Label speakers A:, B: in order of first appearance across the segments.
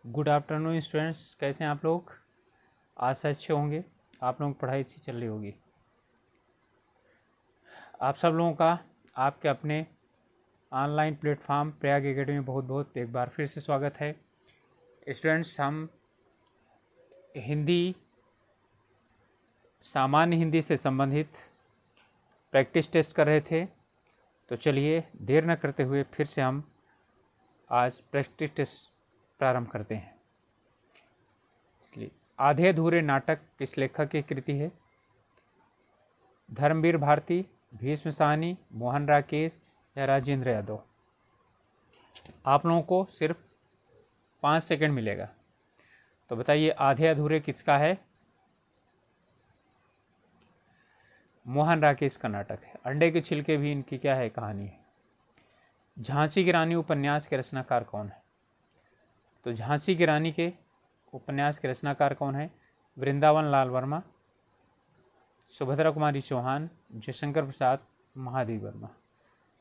A: Good afternoon students, कैसे हैं आप लोग। आज से अच्छे होंगे, आप लोगों की पढ़ाई अच्छी चल रही होगी। आप सब लोगों का आपके अपने ऑनलाइन प्लेटफॉर्म प्रयाग एकेडमी में बहुत बहुत एक बार फिर से स्वागत है। स्टूडेंट्स, हम हिंदी, सामान्य हिंदी से संबंधित प्रैक्टिस टेस्ट कर रहे थे, तो चलिए देर न करते हुए फिर से हम आज प्रैक्टिस टेस्ट प्रारंभ करते हैं। आधे अधूरे नाटक किस लेखक की कृति है? धर्मवीर भारती, भीष्म साहनी, मोहन राकेश या राजेंद्र यादव। आप लोगों को सिर्फ 5 सेकंड मिलेगा, तो बताइए आधे अधूरे किसका है? मोहन राकेश का नाटक है। अंडे के छिलके भी इनकी क्या है, कहानी है। झांसी की रानी उपन्यास के रचनाकार कौन है? तो झांसी की रानी के उपन्यास के रचनाकार कौन है? वृंदावन लाल वर्मा, सुभद्रा कुमारी चौहान, जयशंकर प्रसाद, महादेवी वर्मा।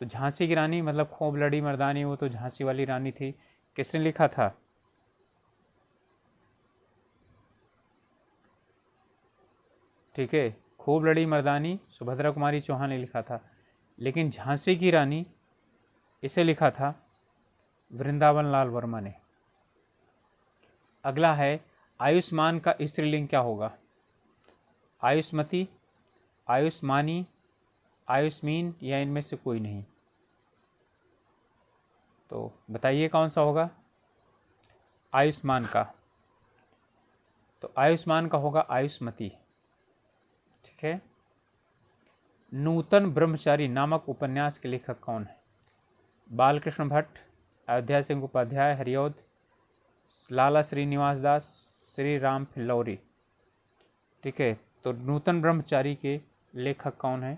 A: तो झांसी की रानी मतलब खूब लड़ी मर्दानी, वो तो झांसी वाली रानी थी। किसने लिखा था? ठीक है, खूब लड़ी मर्दानी सुभद्रा कुमारी चौहान ने लिखा था, लेकिन झांसी की रानी इसे लिखा था वृंदावन लाल वर्मा ने। अगला है, आयुष्मान का स्त्रीलिंग क्या होगा? आयुष्मती, आयुष्मानी, आयुष्मीन या इनमें से कोई नहीं। तो बताइए कौन सा होगा आयुष्मान का? तो आयुष्मान का होगा आयुष्मती। ठीक है। नूतन ब्रह्मचारी नामक उपन्यास के लेखक कौन है? बालकृष्ण भट्ट, अयोध्या सिंह उपाध्याय, हरिऔध, लाला श्रीनिवास दास, श्री राम फिल्लौरी। ठीक है, तो नूतन ब्रह्मचारी के लेखक कौन है?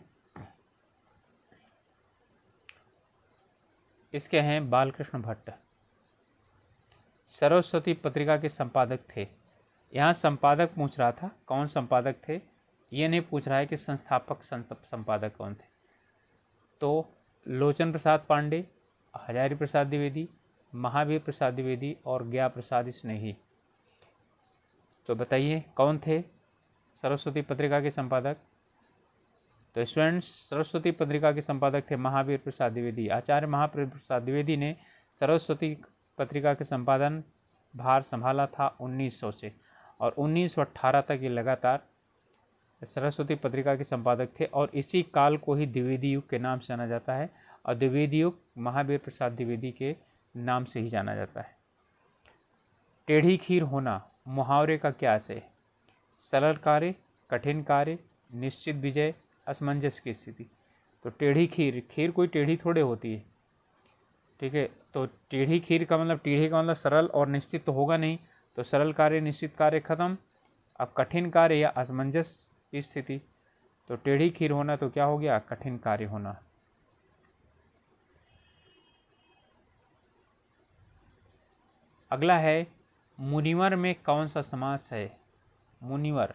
A: इसके हैं बालकृष्ण भट्ट। सरस्वती पत्रिका के संपादक थे। यहाँ संपादक पूछ रहा था, कौन संपादक थे, ये नहीं पूछ रहा है कि संस्थापक संपादक कौन थे। तो लोचन प्रसाद पांडे, हजारी प्रसाद द्विवेदी, महावीर प्रसाद द्विवेदी और ज्ञा प्रसाद स्नेही। तो बताइए कौन थे सरस्वती पत्रिका के संपादक? तो स्टूडेंट्स, सरस्वती पत्रिका के संपादक थे महावीर प्रसाद द्विवेदी। आचार्य महावीर प्रसाद द्विवेदी ने सरस्वती पत्रिका के संपादन भार संभाला था 1900 से, और 1918 तक ये लगातार सरस्वती पत्रिका के संपादक थे, और इसी काल को ही द्विवेदी युग के नाम से जाना जाता है, और द्विवेदी युग महावीर प्रसाद द्विवेदी के नाम से ही जाना जाता है। टेढ़ी खीर होना मुहावरे का क्या है? सरल कार्य, कठिन कार्य, निश्चित विजय, असमंजस की स्थिति। तो टेढ़ी खीर, खीर कोई टेढ़ी थोड़े होती है। ठीक है, तो टेढ़ी खीर का मतलब, टेढ़ी का मतलब सरल और निश्चित तो होगा नहीं, तो सरल कार्य निश्चित कार्य खत्म। अब कठिन कार्य या असमंजस की स्थिति, तो टेढ़ी खीर होना तो क्या हो गया, कठिन कार्य होना। अगला है, मुनिवर में कौन सा समास है? मुनिवर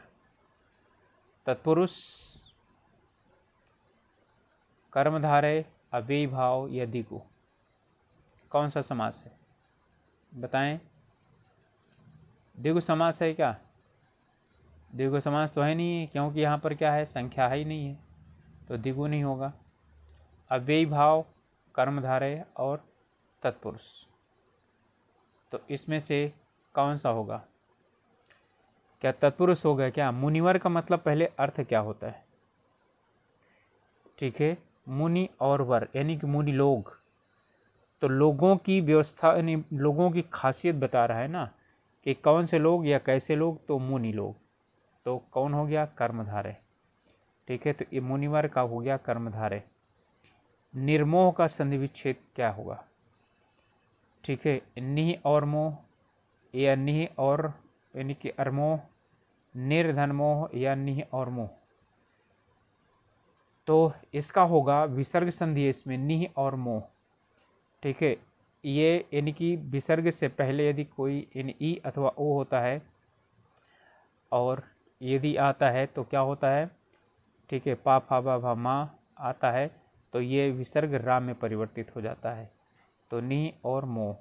A: तत्पुरुष, कर्मधारय, अव्ययी भाव या दिगु। कौन सा समास है बताएं? दिगु समास है क्या? दिगु समास तो है नहीं, क्योंकि यहाँ पर क्या है, संख्या ही नहीं है, तो दिगु नहीं होगा। अव्ययी भाव, कर्मधारय और तत्पुरुष, तो इसमें से कौन सा होगा? क्या तत्पुरुष हो गया क्या? मुनिवर का मतलब पहले अर्थ क्या होता है? ठीक है, मुनि और वर यानी कि मुनि लोग, तो लोगों की व्यवस्था यानी लोगों की खासियत बता रहा है ना, कि कौन से लोग या कैसे लोग, तो मुनि लोग। तो कौन हो गया, कर्मधारय। ठीक है, तो ये मुनिवर का हो गया कर्मधारय। निर्मोह का संधि विच्छेद क्या होगा? ठीक है, निह और मोह या निह और यानी कि अरमोह, निर्धन मोह या निह और मोह। तो इसका होगा विसर्ग संधि इसमें, निह और मोह। ठीक है, ये यानी कि विसर्ग से पहले यदि कोई यानी ई अथवा ओ होता है, और यदि आता है तो क्या होता है, ठीक है, पा फा बा भा मा आता है, तो ये विसर्ग रा में परिवर्तित हो जाता है। तो नी और मोह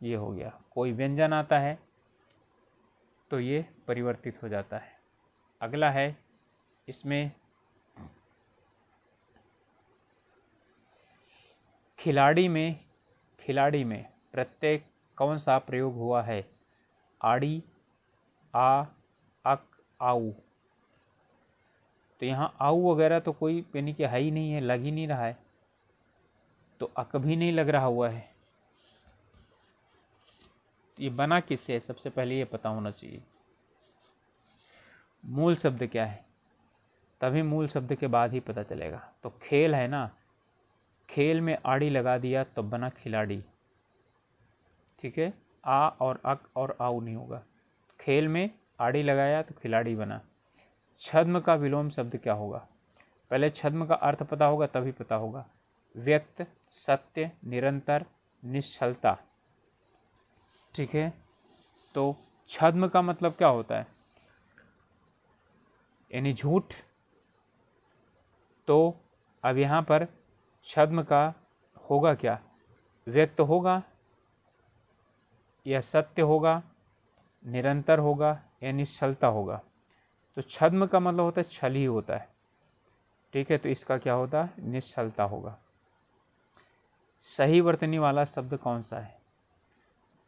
A: ये हो गया। कोई व्यंजन आता है तो ये परिवर्तित हो जाता है। अगला है, इसमें खिलाड़ी में प्रत्येक कौन सा प्रयोग हुआ है? आड़ी, आ, अक, आऊ। तो यहाँ आऊ वगैरह तो कोई यानी कि है ही नहीं है, लग ही नहीं रहा है, तो अक भी नहीं लग रहा हुआ है। ये बना किससे है? सबसे पहले ये पता होना चाहिए मूल शब्द क्या है, तभी मूल शब्द के बाद ही पता चलेगा। तो खेल है ना, खेल में आड़ी लगा दिया तो बना खिलाड़ी, ठीक है। आ और अक और आऊ नहीं होगा, खेल में आड़ी लगाया तो खिलाड़ी बना। छद्म का विलोम शब्द क्या होगा? पहले छद्म का अर्थ पता होगा तभी पता होगा। व्यक्त, सत्य, निरंतर, निश्चलता, ठीक है। तो छद्म का मतलब क्या होता है? यानी झूठ। तो अब यहाँ पर छद्म का होगा क्या? व्यक्त होगा या सत्य होगा, निरंतर होगा या निश्चलता होगा। तो छद्म का मतलब होता है छल ही होता है, ठीक है। तो इसका क्या होता है? निश्चलता होगा। सही वर्तनी वाला शब्द कौन सा है?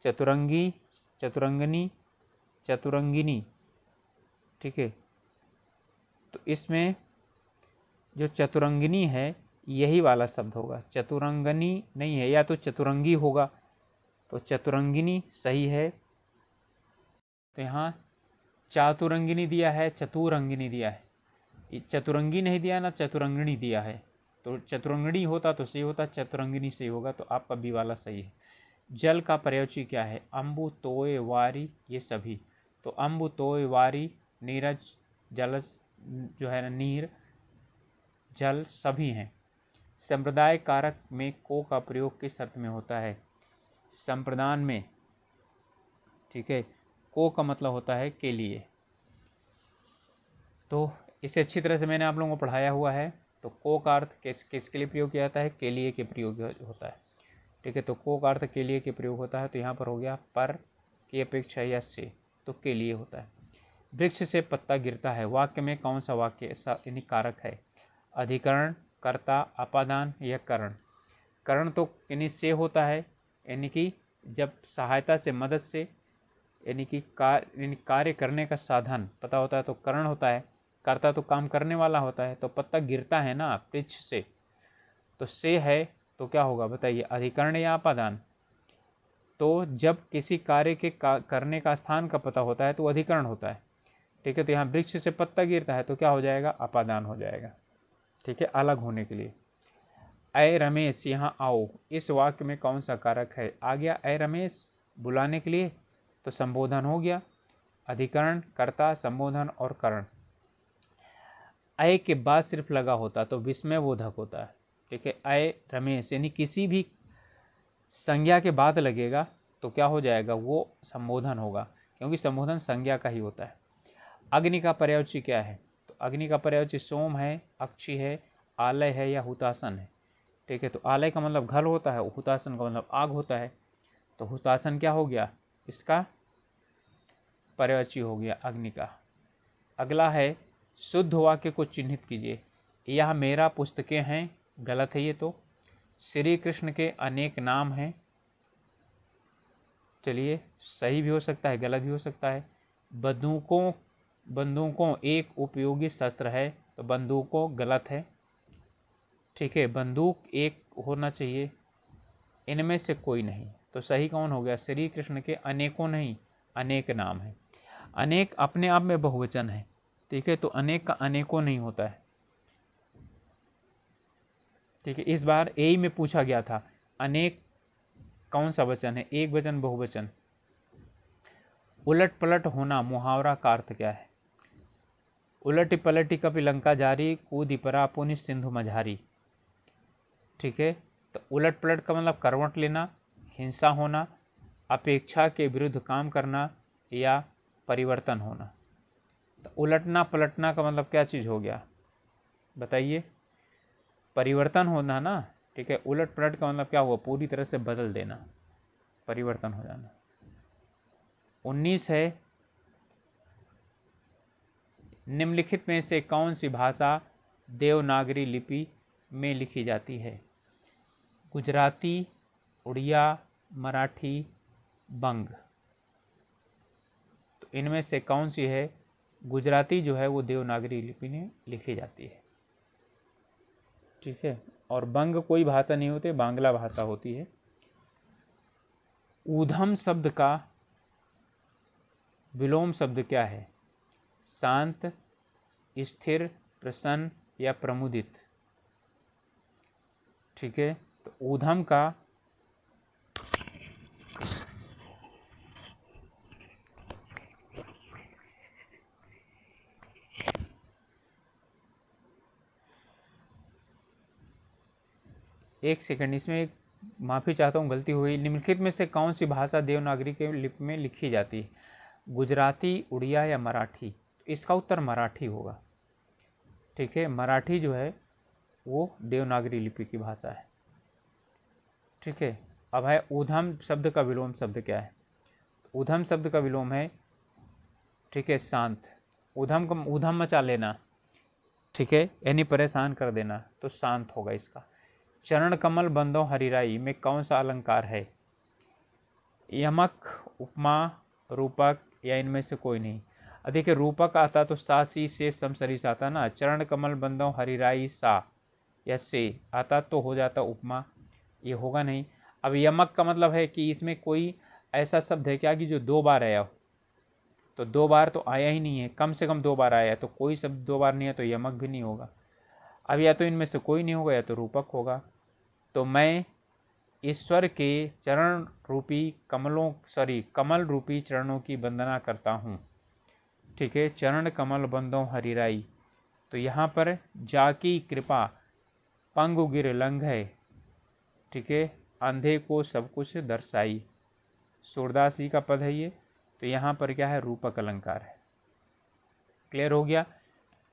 A: चतुरंगी, चतुरंगनी, चतुरंगिनी, ठीक है। तो इसमें जो चतुरंगिनी है यही वाला शब्द होगा, चतुरंगनी नहीं है, या तो चतुरंगी होगा। तो चतुरंगिनी सही है। तो यहाँ चातुरंगिनी दिया है, चतुरंगिनी दिया है, चतुरंगी नहीं दिया ना, चतुरंगिनी दिया है। तो चतुरंगिनी होता तो सही होता, चतुरंगिनी सही होगा, तो आपका बी वाला सही है। जल का प्रयोज्य क्या है? अम्बु, तोय, वारी, ये सभी। तो अम्बु, तोय, वारी, नीरज, जल जो है ना, नीर, जल, सभी हैं। संप्रदाय कारक में को का प्रयोग किस अर्थ में होता है? संप्रदान में, ठीक है। को का मतलब होता है के लिए। तो इसे अच्छी तरह से मैंने आप लोगों को पढ़ाया हुआ है। तो को का अर्थ किसके लिए प्रयोग किया जाता है? के लिए के प्रयोग होता है, ठीक है। तो को का अर्थ के लिए के प्रयोग होता है। तो यहाँ पर हो गया पर की अपेक्षा या से, तो के लिए होता है। वृक्ष से पत्ता गिरता है, वाक्य में कौन सा वाक्य यानी कारक है? अधिकरण, कर्ता, अपादान या करण? करण तो यानी से होता है, यानी कि जब सहायता से, मदद से, यानी कि कार्य करने का साधन पता होता है तो करण होता है। कर्ता तो काम करने वाला होता है। तो पत्ता गिरता है ना वृक्ष से, तो से है, तो क्या होगा बताइए? अधिकरण या अपादान? तो जब किसी कार्य के करने का स्थान का पता होता है तो अधिकरण होता है, ठीक है। तो यहाँ वृक्ष से पत्ता गिरता है तो क्या हो जाएगा? अपादान हो जाएगा, ठीक है, अलग होने के लिए। अय रमेश यहाँ आओ, इस वाक्य में कौन सा कारक है? आ गया अय रमेश बुलाने के लिए, तो संबोधन हो गया। अधिकरण, कर्ता, संबोधन और करण। अय के बाद सिर्फ लगा होता तो विस्मयबोधक होता है, ठीक है। अय रमेश यानी किसी भी संज्ञा के बाद लगेगा तो क्या हो जाएगा? वो संबोधन होगा, क्योंकि संबोधन संज्ञा का ही होता है। अग्नि का पर्यायवाची क्या है? तो अग्नि का पर्यायवाची सोम है, अक्षी है, आलय है या हुतासन है, ठीक है। तो आलय का मतलब घर होता है, हुतासन का मतलब आग होता है। तो हुतासन क्या हो गया? इसका पर्यायवाची हो गया अग्नि का। अगला है, शुद्ध वाक्य को चिन्हित कीजिए। यह मेरा पुस्तकें हैं, गलत है ये तो। श्री कृष्ण के अनेक नाम हैं, चलिए सही भी हो सकता है, गलत भी हो सकता है। बंदूकों एक उपयोगी शस्त्र है, तो बंदूकों गलत है, ठीक है। बंदूक एक होना चाहिए, इनमें से कोई नहीं। तो सही कौन हो गया? श्री कृष्ण के अनेकों नहीं, अनेक नाम है। अनेक अपने आप में बहुवचन है, ठीक है। तो अनेक का अनेकों नहीं होता है, ठीक है। इस बार ए में पूछा गया था अनेक कौन सा वचन है? एक वचन, बहुवचन। उलट पलट होना मुहावरा का अर्थ क्या है? उलटी पलटी कपि लंका जारी, कूदी परा पुनि सिंधु मझारी, ठीक है। तो उलट पलट का मतलब करवट लेना, हिंसा होना, अपेक्षा के विरुद्ध काम करना या परिवर्तन होना। तो उलटना पलटना का मतलब क्या चीज़ हो गया बताइए? परिवर्तन होना ना, ठीक है। उलट पलट का मतलब क्या हुआ? पूरी तरह से बदल देना, परिवर्तन हो जाना। 19 है, निम्नलिखित में से कौन सी भाषा देवनागरी लिपि में लिखी जाती है? गुजराती, उड़िया, मराठी, बंग। तो इनमें से कौन सी है? गुजराती जो है वो देवनागरी लिपि में लिखी जाती है, ठीक है। और बंग कोई भाषा नहीं होती, बांग्ला भाषा होती है। ऊधम शब्द का विलोम शब्द क्या है? शांत, स्थिर, प्रसन्न या प्रमुदित, ठीक है। तो ऊधम का एक सेकंड, इसमें माफ़ी चाहता हूँ, गलती हुई। निम्नलिखित में से कौन सी भाषा देवनागरी के लिपि में लिखी जाती है? गुजराती, उड़िया या मराठी? इसका उत्तर मराठी होगा, ठीक है। मराठी जो है वो देवनागरी लिपि की भाषा है, ठीक है। अब है ऊधम शब्द का विलोम शब्द क्या है? ऊधम शब्द का विलोम है, ठीक है, शांत। ऊधम का ऊधम मचा लेना, ठीक है, यानी परेशान कर देना, तो शांत होगा इसका। चरण कमल बंदो हरिराई में कौन सा अलंकार है? यमक, उपमा, रूपक या इनमें से कोई नहीं? देखिए, रूपक आता तो सा सी से समसरी सा आता ना। चरण कमल बंदो हरिराई सा या से आता तो हो जाता उपमा, ये होगा नहीं। अब यमक का मतलब है कि इसमें कोई ऐसा शब्द है क्या कि जो 2 बार आया हो? तो 2 बार तो आया ही नहीं है, कम से कम 2 बार आया है, तो कोई शब्द 2 बार नहीं है तो यमक भी नहीं होगा। अब या तो इनमें से कोई नहीं होगा या तो रूपक होगा। तो मैं ईश्वर के चरण रूपी कमल रूपी चरणों की वंदना करता हूँ, ठीक है। चरण कमल बंदो हरिराई, तो यहाँ पर जाकी कृपा पंगु गिर लंघ है, ठीक है। अंधे को सब कुछ दर्शाई, सूरदास जी का पद है ये। तो यहाँ पर क्या है? रूपक अलंकार है। क्लियर हो गया?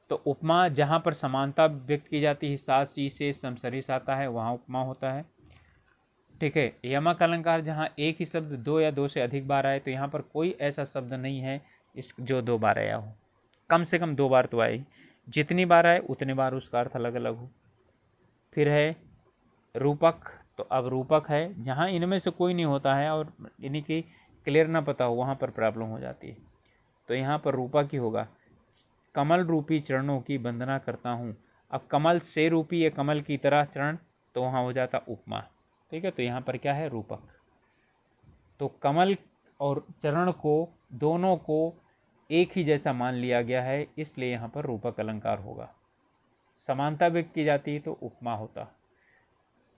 A: तो उपमा जहाँ पर समानता व्यक्त की जाती है, सा सी से समसरिस आता है, वहाँ उपमा होता है, ठीक है। यमक अलंकार जहाँ एक ही शब्द 2 या 2 से अधिक बार आए, तो यहाँ पर कोई ऐसा शब्द नहीं है इस जो 2 बार आया हो, कम से कम 2 बार तो आए, जितनी बार आए उतने बार उसका अर्थ अलग अलग हो। फिर है रूपक, तो अब रूपक है जहाँ इनमें से कोई नहीं होता है और इन्हीं की क्लियर ना पता हो, वहाँ पर प्रॉब्लम हो जाती है। तो यहाँ पर रूपक ही होगा। कमल रूपी चरणों की वंदना करता हूँ, अब कमल से रूपी या कमल की तरह चरण, तो वहाँ हो जाता उपमा, ठीक है। तो यहाँ पर क्या है? रूपक। तो कमल और चरण को दोनों को एक ही जैसा मान लिया गया है, इसलिए यहाँ पर रूपक अलंकार होगा। समानता व्यक्त की जाती है तो उपमा होता।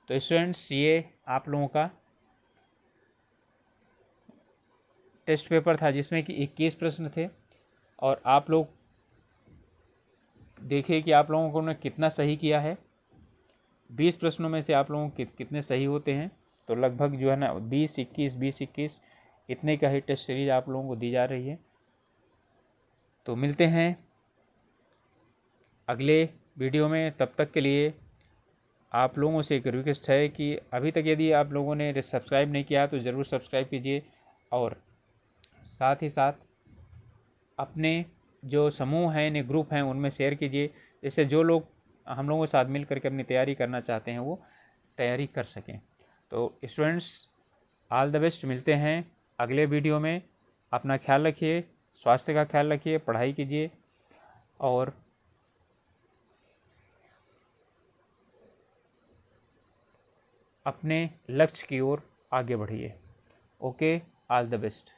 A: तो स्टूडेंट्स, ये आप लोगों का टेस्ट पेपर था जिसमें कि 21 प्रश्न थे, और आप लोग देखिए कि आप लोगों ने कितना सही किया है। 20 प्रश्नों में से आप लोगों के कितने सही होते हैं, तो लगभग जो है ना 20-21 इतने का ही टेस्ट सीरीज आप लोगों को दी जा रही है। तो मिलते हैं अगले वीडियो में, तब तक के लिए आप लोगों से एक रिक्वेस्ट है कि अभी तक यदि आप लोगों ने सब्सक्राइब नहीं किया तो ज़रूर सब्सक्राइब कीजिए, और साथ ही साथ अपने जो समूह हैं, ने ग्रुप हैं, उनमें शेयर कीजिए, जिससे जो लोग हम लोगों के साथ मिल करके अपनी तैयारी करना चाहते हैं वो तैयारी कर सकें। तो स्टूडेंट्स, ऑल द बेस्ट। मिलते हैं अगले वीडियो में। अपना ख्याल रखिए, स्वास्थ्य का ख्याल रखिए, पढ़ाई कीजिए और अपने लक्ष्य की ओर आगे बढ़िए। Okay, all the best.